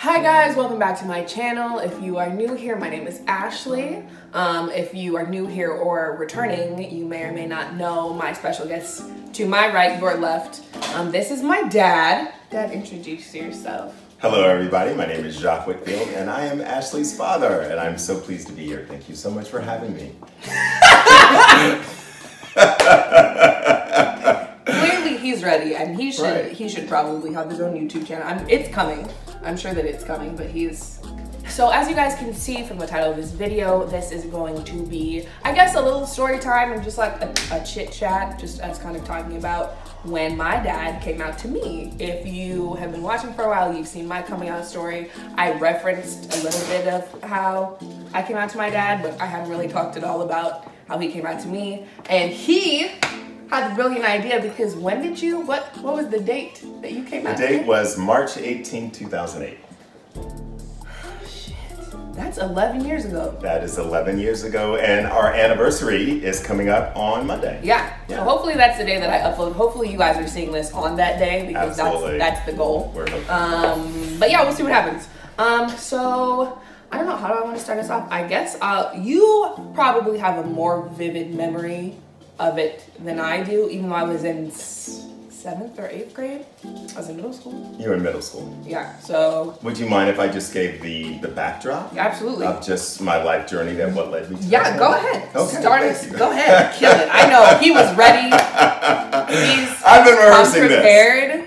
Hi guys, welcome back to my channel. If you are new here, my name is Ashley. If you are new here or returning, you may or may not know my special guest to my right, your left. This is my dad. Dad, introduce yourself. Hello everybody, my name is Jacques Whitfield and I am Ashley's father and I'm so pleased to be here. Thank you so much for having me. Clearly he's ready and he should probably have his own YouTube channel. It's coming. I'm sure that it's coming, but so as you guys can see from the title of this video, this is going to be, I guess, a little story time and just like a chit chat, just as kind of talking about when my dad came out to me. If you have been watching for a while, you've seen my coming out story. I referenced a little bit of how I came out to my dad, but I haven't really talked at all about how he came out to me. And he had the brilliant idea because when did you, what was the date that you came out to me? The date was March 18, 2008. Shit, that's 11 years ago. That is 11 years ago and our anniversary is coming up on Monday. Yeah. So hopefully that's the day that I upload. Hopefully you guys are seeing this on that day because that's the goal. We're hoping. But yeah, we'll see what happens. So I don't know, how do I want to start this off? I guess you probably have a more vivid memory of it than I do, even though I was in 7th or 8th grade. I was in middle school. You were in middle school. Yeah, so. Would you mind if I just gave the backdrop? Absolutely. Of just my life journey and what led me to Yeah, go ahead. Okay, Go ahead, kill it. I know, he was ready. I've been rehearsing prepared.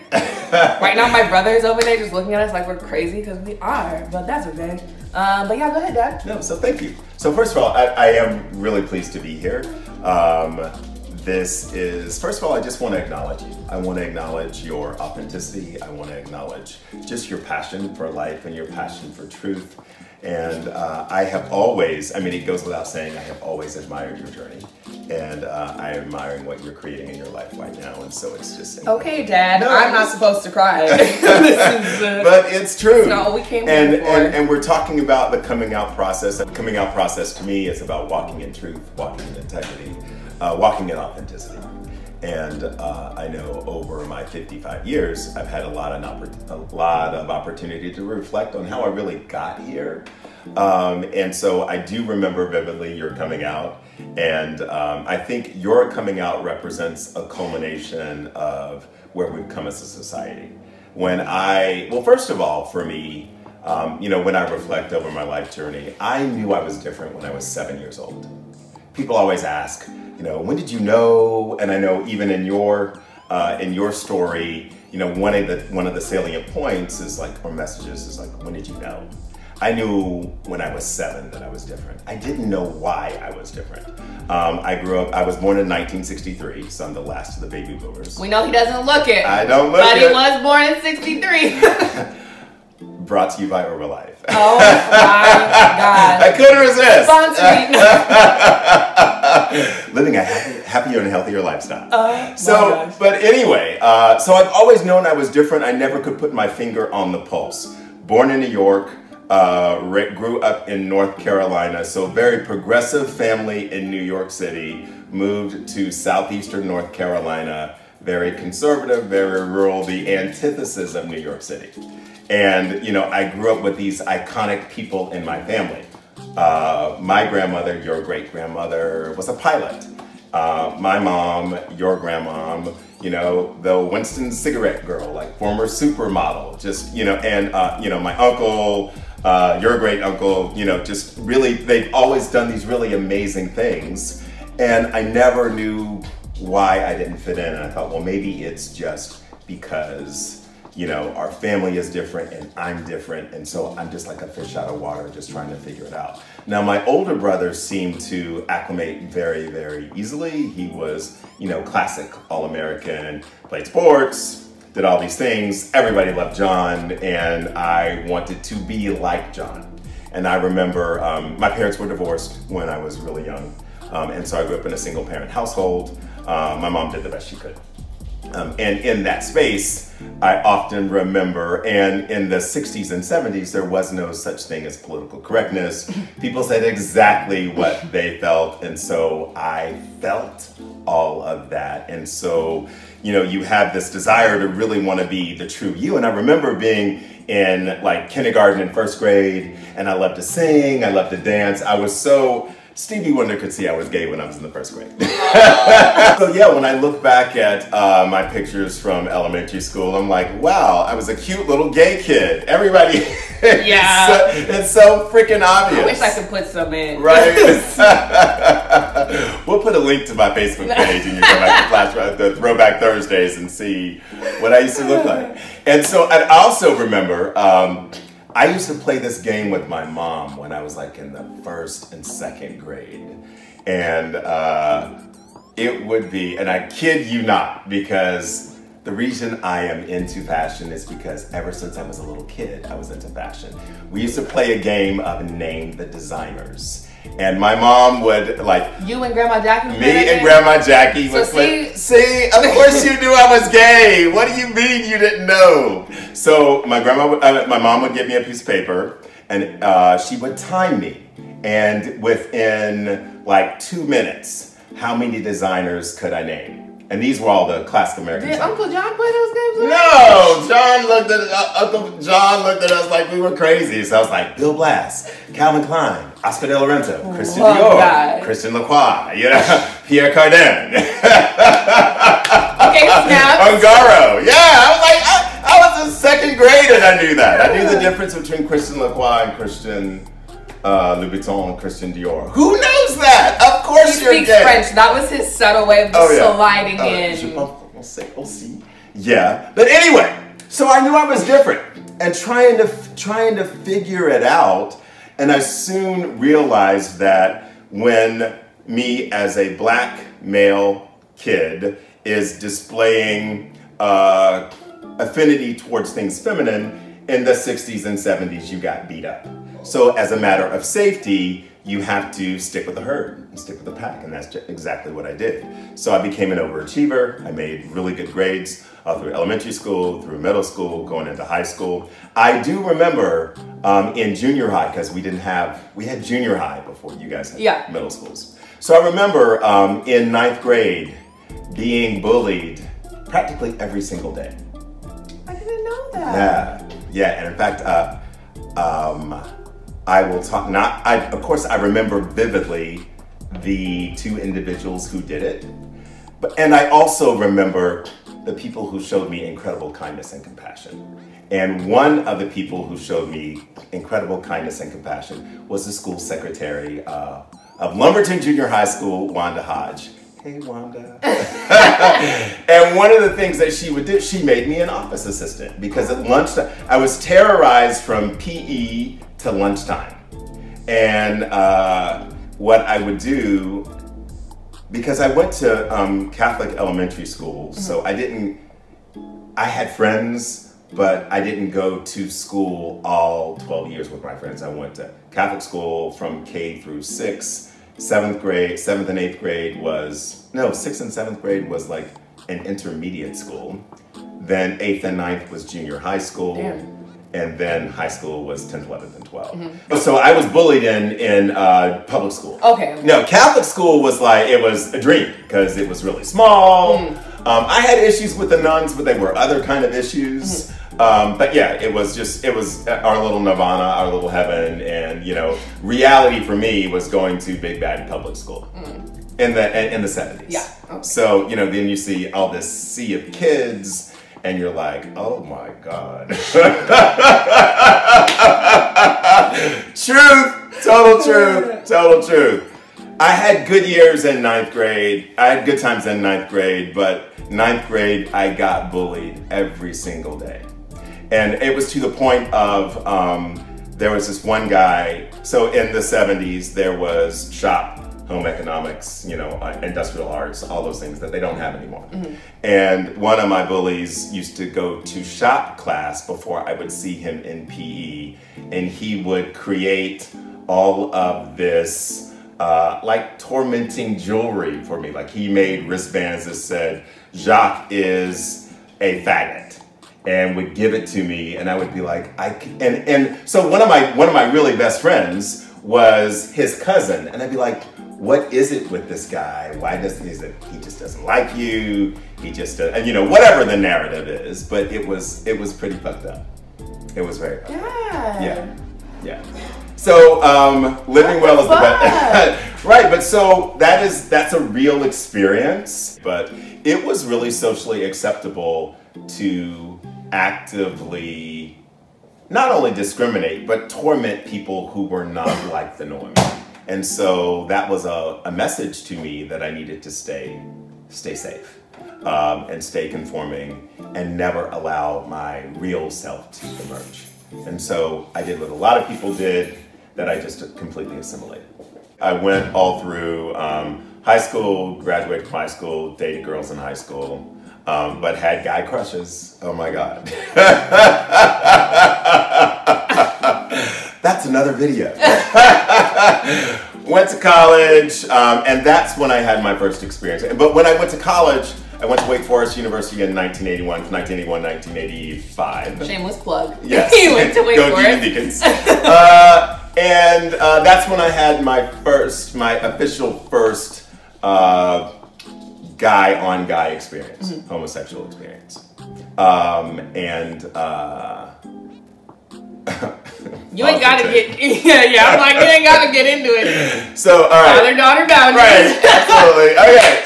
Right now my brother's over there just looking at us like we're crazy because we are, but that's okay. But yeah, go ahead, Dad. No, so thank you. So first of all, I am really pleased to be here. This is, first of all, I just want to acknowledge you. I want to acknowledge your authenticity. I want to acknowledge just your passion for life and your passion for truth. And I have always, I mean, it goes without saying, I have always admired your journey. And I am admiring what you're creating in your life right now. And so it's just... Okay, Dad, no, I'm not supposed to cry. But it's true. It's not what we came here for. And we're talking about the coming out process. The coming out process to me is about walking in truth, walking in integrity, walking in authenticity. And I know over my 55 years, I've had a lot of opportunity to reflect on how I really got here. And so I do remember vividly your coming out. And I think your coming out represents a culmination of where we've come as a society. Well, first of all, for me, you know, when I reflect over my life journey, I knew I was different when I was 7 years old. People always ask, you know, when did you know? And I know even in your story, you know, one of the salient points is like, or messages is like, when did you know? I knew when I was 7 that I was different. I didn't know why I was different. I was born in 1963, so I'm the last of the baby boomers. We know he doesn't look it. I don't look but it. But he was born in 63. Brought to you by Herbalife. Oh my God. I couldn't resist. Sponsoring. Living a happier and healthier lifestyle. But anyway, so I've always known I was different. I never could put my finger on the pulse. Born in New York, grew up in North Carolina, so very progressive family in New York City, moved to southeastern North Carolina, very conservative, very rural, the antithesis of New York City. And, you know, I grew up with these iconic people in my family. My grandmother, your great-grandmother, was a pilot. My mom, your grandmom, you know, the Winston cigarette girl, like former supermodel, just, you know, and, you know, my uncle, your great uncle, you know, just really, they've always done these really amazing things. And I never knew why I didn't fit in. And I thought, well, maybe it's just because, you know, our family is different and I'm different. And so I'm just like a fish out of water, just trying to figure it out. Now, my older brother seemed to acclimate very, very easily. He was, you know, classic All-American, played sports, did all these things. Everybody loved John and I wanted to be like John. And I remember my parents were divorced when I was really young. And so I grew up in a single parent household. My mom did the best she could. And in that space, I often remember, and in the 60s and 70s, there was no such thing as political correctness. People said exactly what they felt, and so I felt all of that. And so, you know, you have this desire to really want to be the true you. And I remember being in like kindergarten and first grade, and I loved to sing, I loved to dance. I was so, Stevie Wonder could see I was gay when I was in the first grade. So yeah, when I look back at my pictures from elementary school, I'm like, wow, I was a cute little gay kid. Everybody, yeah, it's so freaking obvious. I wish I could put some in. Right? We'll put a link to my Facebook page and you go back to the Throwback Thursdays and see what I used to look like. And so I also remember, I used to play this game with my mom when I was like in the 1st and 2nd grade. And it would be, and I kid you not, because the reason I am into fashion is because ever since I was a little kid, I was into fashion. We used to play a game of Name the Designers. And my mom would like... You and Grandma Jackie? Me and Grandma Jackie would play. See, of course you knew I was gay. What do you mean you didn't know? So my mom would give me a piece of paper and she would time me. And within like 2 minutes, how many designers could I name? And these were all the classic American Did Uncle John play those games? No, Uncle John looked at us like we were crazy. So I was like, Bill Blass, Calvin Klein, Oscar de la Renta, Christian Dior, Christian Lacroix, you know, Pierre Cardin. Okay, snap. Ungaro. Yeah, I was like, I was in 2nd grade and I knew that. I knew the difference between Christian Lacroix and Christian Louboutin and Christian Dior. Who knows that? Of course you're gay. He speaks French. That was his subtle way of sliding in. Yeah, but anyway, so I knew I was different and trying to figure it out. And I soon realized that when me as a black male kid is displaying affinity towards things feminine, in the 60s and 70s you got beat up. So as a matter of safety, you have to stick with the herd and stick with the pack, and that's exactly what I did. So I became an overachiever. I made really good grades through elementary school, through middle school, going into high school. I do remember in junior high, because we had junior high before you guys had middle schools. So I remember in 9th grade being bullied practically every single day. I didn't know that. Yeah, and in fact, I will talk, of course I remember vividly the 2 individuals who did it, and I also remember the people who showed me incredible kindness and compassion. And one of the people who showed me incredible kindness and compassion was the school secretary of Lumberton Junior High School, Wanda Hodge. Hey, Wanda. And one of the things that she would do, she made me an office assistant, because at lunchtime, I was terrorized from PE to lunchtime. And what I would do, because I went to Catholic elementary school, so I had friends, but I didn't go to school all 12 years with my friends. I went to Catholic school from K through 6. 7th and 8th grade was, no, 6th and 7th grade was like an intermediate school. Then 8th and 9th was junior high school. Damn. And then high school was 10th, 11th, and 12th. So I was bullied in public school. Okay. No, Catholic school was like, it was a dream because it was really small. I had issues with the nuns, but they were other kind of issues. But yeah, it was our little nirvana, our little heaven, and you know, reality for me was going to big bad public school in the 70s. Yeah. Okay. So you know, then you see all this sea of kids, and you're like, oh my God. Truth, total truth. I had good years in 9th grade. I had good times in 9th grade, but 9th grade, I got bullied every single day. And it was to the point of, there was this one guy, so in the 70s, there was shop, home economics, you know, industrial arts, all those things that they don't have anymore. And one of my bullies used to go to shop class before I would see him in PE, and he would create all of this like tormenting jewelry for me. Like he made wristbands that said, Jacques is a faggot, and would give it to me, and I would be like, and so one of my really best friends was his cousin, and I'd be like, what is it with this guy? Why doesn't he just doesn't like you? He just, and you know, whatever the narrative is, but it was pretty fucked up. It was very fucked up. Yeah. So, living well is the best. Right, but so that's a real experience, but it was really socially acceptable to actively not only discriminate, but torment people who were not like the norm. And so that was a message to me that I needed to stay safe and stay conforming and never allow my real self to emerge. And so I did what a lot of people did that I just completely assimilated. I went all through high school, graduated from high school, dated girls in high school, but had guy crushes. Oh my God. That's another video. Went to college, and that's when I had my first experience. But when I went to college, I went to Wake Forest University in 1985. Shameless plug. Yes. You went to Wake Forest. Go Deacons. And that's when I had my official first guy-on-guy experience, homosexual experience. You ain't gotta get, I'm like, you ain't gotta get into it. So, all right. Father-daughter boundaries. Right, absolutely. Okay,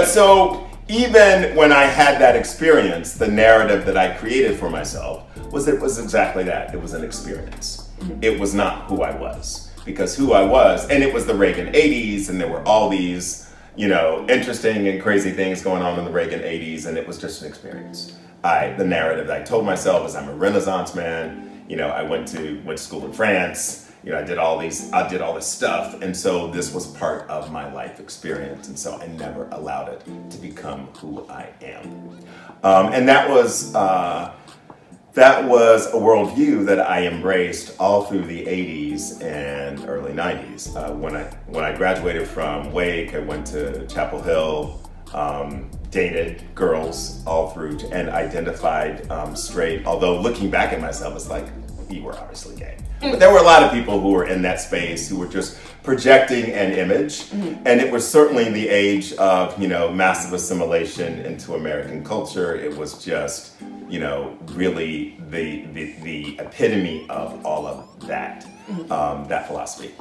so even when I had that experience, the narrative that I created for myself was exactly that. It was an experience. It was not who I was. Because who I was, and it was the Reagan 80s, and there were all these, you know, interesting and crazy things going on in the Reagan 80s, and it was just an experience. The narrative that I told myself is I'm a Renaissance man. You know, I went to school in France. You know, I did all this stuff. And so this was part of my life experience. And so I never allowed it to become who I am. And that was a worldview that I embraced all through the 80s and early 90s. When I graduated from Wake, I went to Chapel Hill, dated girls all through and identified straight, although looking back at myself, it's like, we were obviously gay. But there were a lot of people who were in that space who were just projecting an image. And it was certainly the age of, you know, massive assimilation into American culture. It was just, you know, really the epitome of all of that, that philosophy.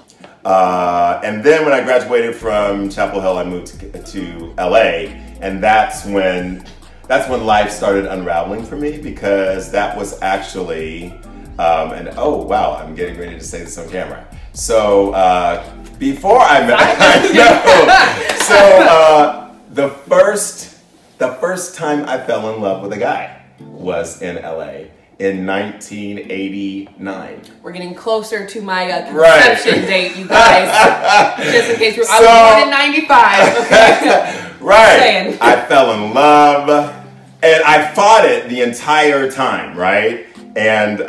And then when I graduated from Chapel Hill, I moved to LA, and that's when life started unraveling for me, because that was actually, and oh wow, I'm getting ready to say this on camera. So before I met, the first time I fell in love with a guy was in LA. In 1989. We're getting closer to my conception date, you guys. Just in case I was born in 95. Okay. Right. I fell in love, and I fought it the entire time, right? And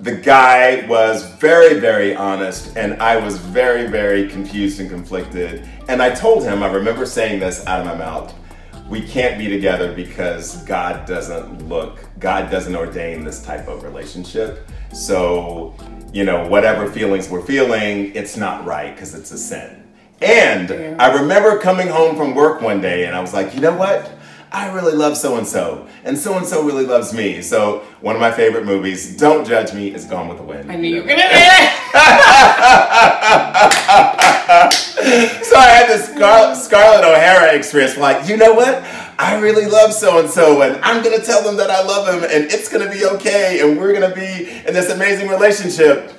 the guy was very, very honest, and I was very, very confused and conflicted. And I told him, I remember saying this out of my mouth, we can't be together because God doesn't ordain this type of relationship. So, you know, whatever feelings we're feeling, it's not right because it's a sin. And I remember coming home from work one day and I was like, you know what? I really love so-and-so, and so-and-so really loves me. So one of my favorite movies, Don't Judge Me, is Gone with the Wind. I knew you were gonna say it. So I had this Scarlett O'Hara experience, like, you know what? I really love so-and-so, and I'm gonna tell them that I love him, and it's gonna be okay, and we're gonna be in this amazing relationship.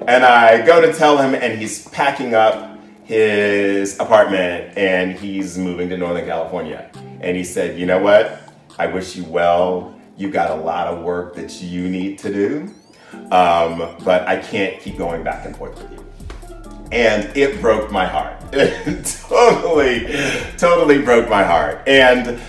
And I go to tell him, and he's packing up his apartment, and he's moving to Northern California. And he said, you know what? I wish you well. You got a lot of work that you need to do, but I can't keep going back and forth with you. And it broke my heart. It totally broke my heart. And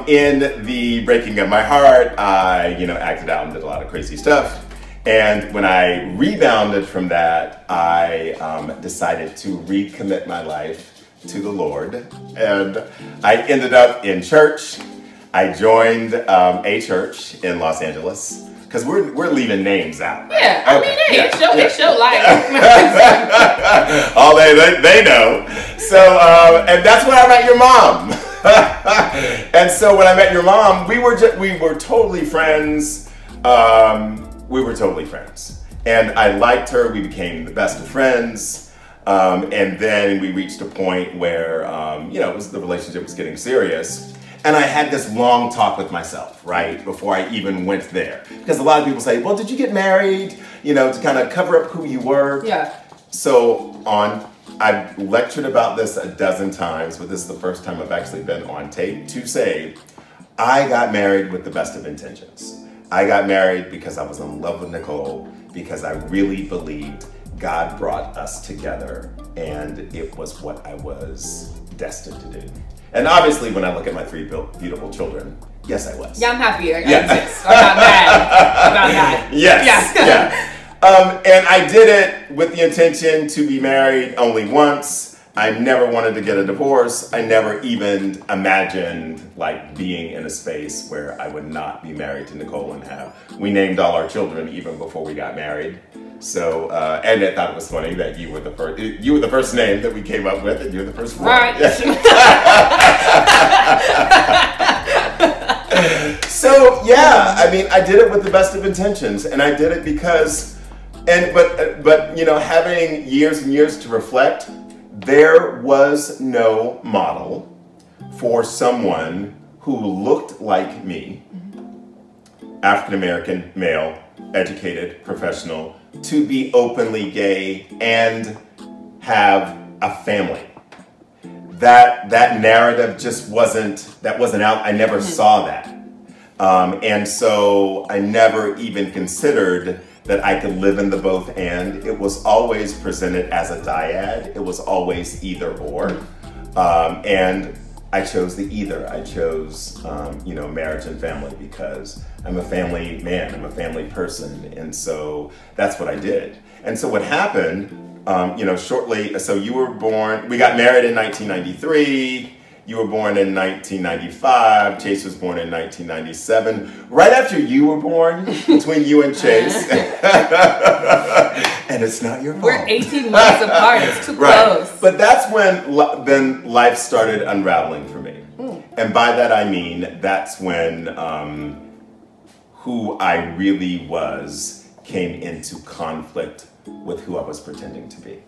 in the breaking of my heart, I, you know, acted out and did a lot of crazy stuff. And when I rebounded from that, I decided to recommit my life to the Lord. And I ended up in church. I joined a church in Los Angeles Because we're leaving names out. Right? Yeah, I mean, hey, it show life. All they know. So, and that's when I met your mom. And so when I met your mom, we were totally friends. We were totally friends. And I liked her. We became the best of friends. And then we reached a point where, the relationship was getting serious. And I had this long talk with myself, right, before I even went there. Because a lot of people say, well, did you get married, to kind of cover up who you were? Yeah. So I've lectured about this a dozen times, but this is the first time I've actually been on tape to say, I got married with the best of intentions. I got married because I was in love with Nicole, because I really believed God brought us together, and it was what I was destined to do. And obviously, when I look at my 3 beautiful children, yes, I was. Yeah, I'm happy. I exist. I'm not mad about that. Yes, yeah. And I did it with the intention to be married only once. I never wanted to get a divorce. I never even imagined being in a space where I would not be married to Nicole and we named all our children even before we got married. So, and I thought it was funny that you were the first name that we came up with, and you're the first one. Right. So, yeah, I mean, I did it with the best of intentions, and I did it because, but having years and years to reflect, there was no model for someone who looked like me, African-American, male, educated, professional, to be openly gay and have a family. That narrative just wasn't out. I never saw that. And so I never even considered that I could live in the both and. It was always presented as a dyad. It was always either or. And I chose the either. I chose, marriage and family because I'm a family man, I'm a family person. And so that's what I did. And so what happened, shortly, so you were born, we got married in 1993. You were born in 1995. Chase was born in 1997. Right after you were born, between you and Chase. And it's not your fault. We're 18 months apart. It's too right. close. But that's when then life started unraveling for me. And by that I mean that's when who I really was came into conflict with who I was pretending to be.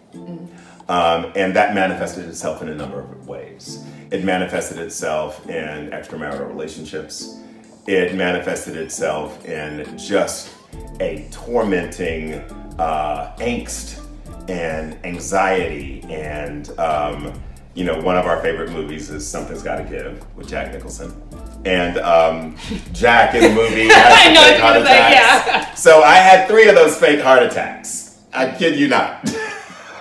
And that manifested itself in a number of ways. It manifested itself in extramarital relationships. It manifested itself in just a tormenting angst and anxiety. And, one of our favorite movies is Something's Gotta Give with Jack Nicholson. And Jack in the movie has fake heart attacks. Yeah. So I had 3 of those fake heart attacks. I kid you not.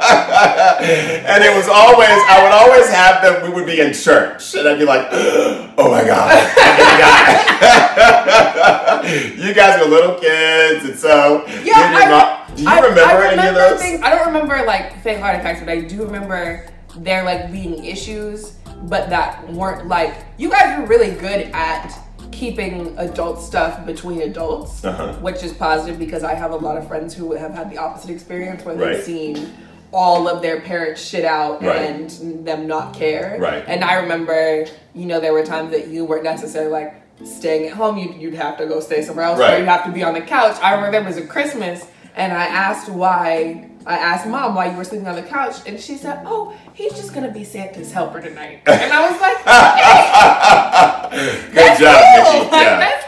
And it was always, I would always have them, we would be in church, and I'd be like, oh my God, you guys were little kids, and so, yeah, do you remember any of those? I don't remember fake heart attacks, but I do remember there being issues, but that weren't you guys were really good at keeping adult stuff between adults, which is positive because I have a lot of friends who have had the opposite experience where they've seen all of their parents shit out and them not care. Right. And I remember, there were times that you weren't necessarily staying at home. You'd have to go stay somewhere else, or you'd have to be on the couch. I remember there was a Christmas, and I asked Mom why you were sleeping on the couch, and she said, "Oh, he's just gonna be Santa's helper tonight." And I was like, "Okay, good job, cool. Nikki. Yeah. That's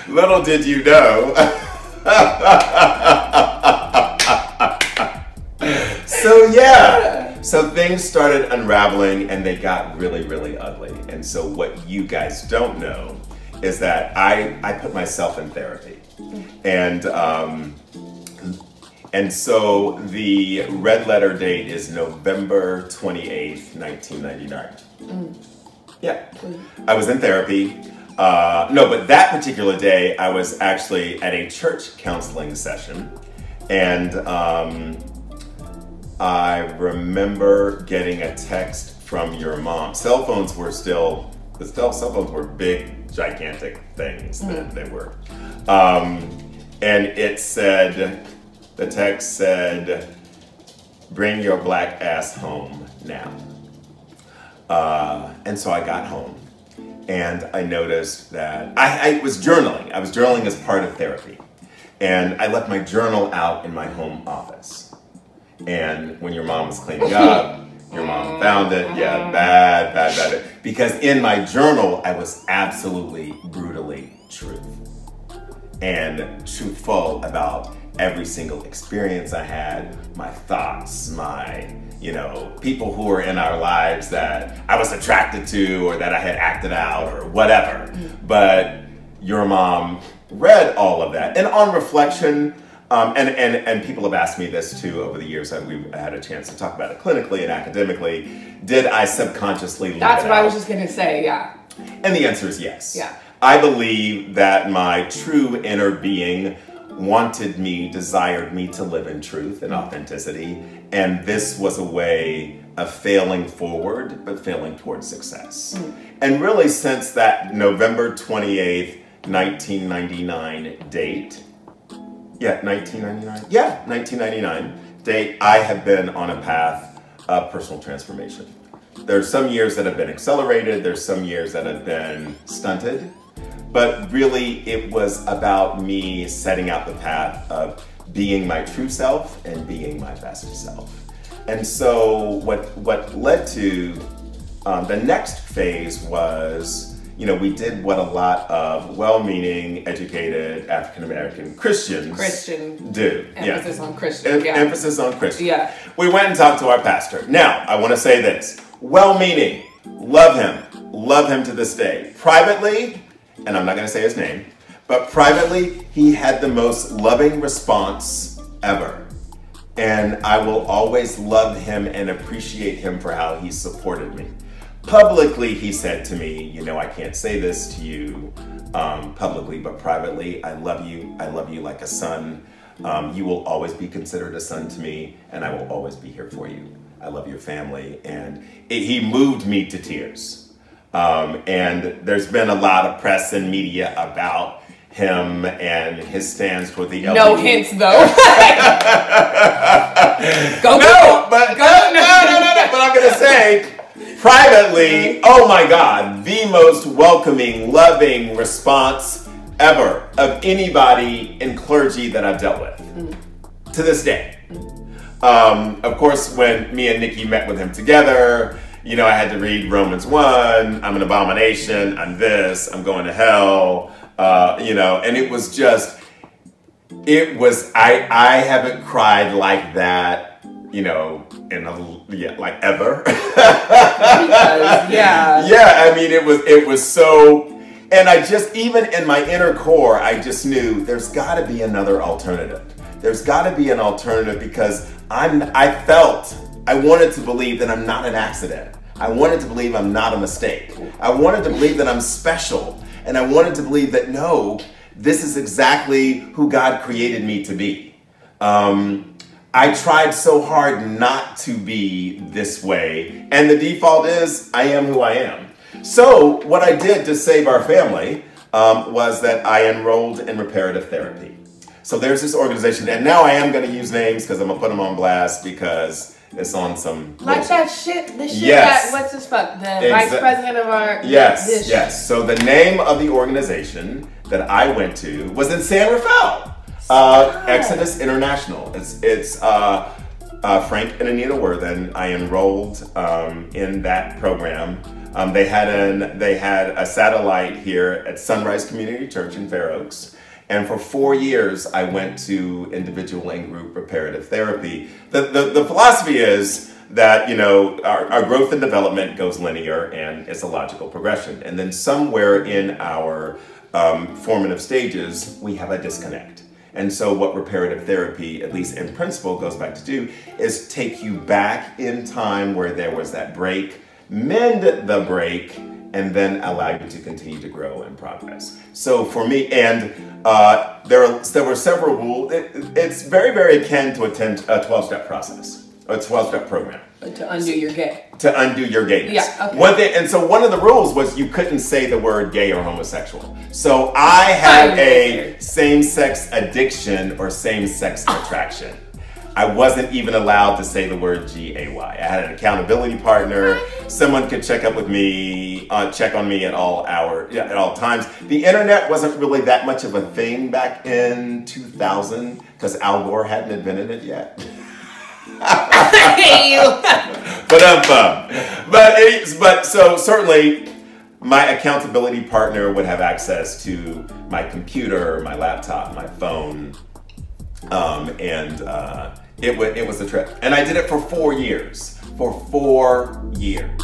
cool." Little did you know. So yeah, so things started unraveling and they got really, really ugly. And so what you guys don't know is that I put myself in therapy. And so the red letter date is November 28th, 1999. Yeah, I was in therapy. No, but that particular day I was actually at a church counseling session. And I remember getting a text from your mom. Cell phones were big gigantic things that they were. And it said, the text said, "Bring your black ass home now." And so I got home and I noticed that I was journaling. I was journaling as part of therapy. And I left my journal out in my home office. And when your mom was cleaning up, your mom found it. Yeah, bad. Because in my journal, I was absolutely brutally truthful and truthful about every single experience I had, my thoughts, my, people who were in our lives that I was attracted to or that I had acted out or whatever. But your mom read all of that. And on reflection, and people have asked me this too over the years that we've had a chance to talk about it clinically and academically, did I subconsciously leave That's it what out? I was just gonna say, yeah. And the answer is yes. Yeah. I believe that my true inner being desired me to live in truth and authenticity, and this was a way of failing forward, but failing towards success. And really since that November 28th, 1999 date, 1999 date, I have been on a path of personal transformation. There's some years that have been accelerated, there's some years that have been stunted, but really it was about me setting out the path of being my true self and being my best self. And so what led to the next phase was, we did what a lot of well-meaning, educated African-American Christians do. Emphasis on Christian. Emphasis on Christian. Yeah. We went and talked to our pastor. Now, I want to say this. Well-meaning, love him to this day. Privately, and I'm not going to say his name, but privately, he had the most loving response ever. And I will always love him and appreciate him for how he supported me. Publicly, he said to me, I can't say this to you publicly, but privately, I love you like a son. You will always be considered a son to me, and I will always be here for you. I love your family. And he moved me to tears. And there's been a lot of press and media about him and his stance toward the LGBT. No hints, though. No, but I'm going to say, privately, oh my God, the most welcoming, loving response ever of anybody in clergy that I've dealt with to this day. Of course, when me and Nikki met with him together, I had to read Romans 1, I'm an abomination, I'm this, I'm going to hell, and it was just, I haven't cried like that, like ever. It was so, and I just, even in my inner core, I just knew there's got to be another alternative. There's got to be an alternative because I wanted to believe that I'm not an accident. I wanted to believe I'm not a mistake. I wanted to believe that I'm special. And I wanted to believe that, no, this is exactly who God created me to be. I tried so hard not to be this way. And the default is, I am who I am. So what I did to save our family was that I enrolled in reparative therapy. So there's this organization, and now I am going to use names because I'm going to put them on blast because it's on some... Like that shit, the shit that, what's this fuck? The vice president of our... Yes. So the name of the organization that I went to was in San Rafael. Exodus International. It's Frank and Anita Worthen. I enrolled in that program. They had a satellite here at Sunrise Community Church in Fair Oaks. And for 4 years, I went to individual and group reparative therapy. The philosophy is that, our growth and development goes linear and it's a logical progression. And then somewhere in our formative stages, we have a disconnect. And so what reparative therapy, at least in principle, goes back to do is take you back in time where there was that break, mend the break, and then allow you to continue to grow and progress. So for me, and there were several rules. It's very, very akin to a 12-step process. A 12-step program. To undo your gay. To undo your gayness. Yeah, okay. And so one of the rules was you couldn't say the word gay or homosexual. So I had a same-sex addiction or same-sex attraction. I wasn't even allowed to say the word G-A-Y. I had an accountability partner. Someone could check up with me, check on me at all times. The internet wasn't really that much of a thing back in 2000 because Al Gore hadn't invented it yet. But so certainly my accountability partner would have access to my computer, my laptop, my phone, it was a trip. And I did it for 4 years. For 4 years.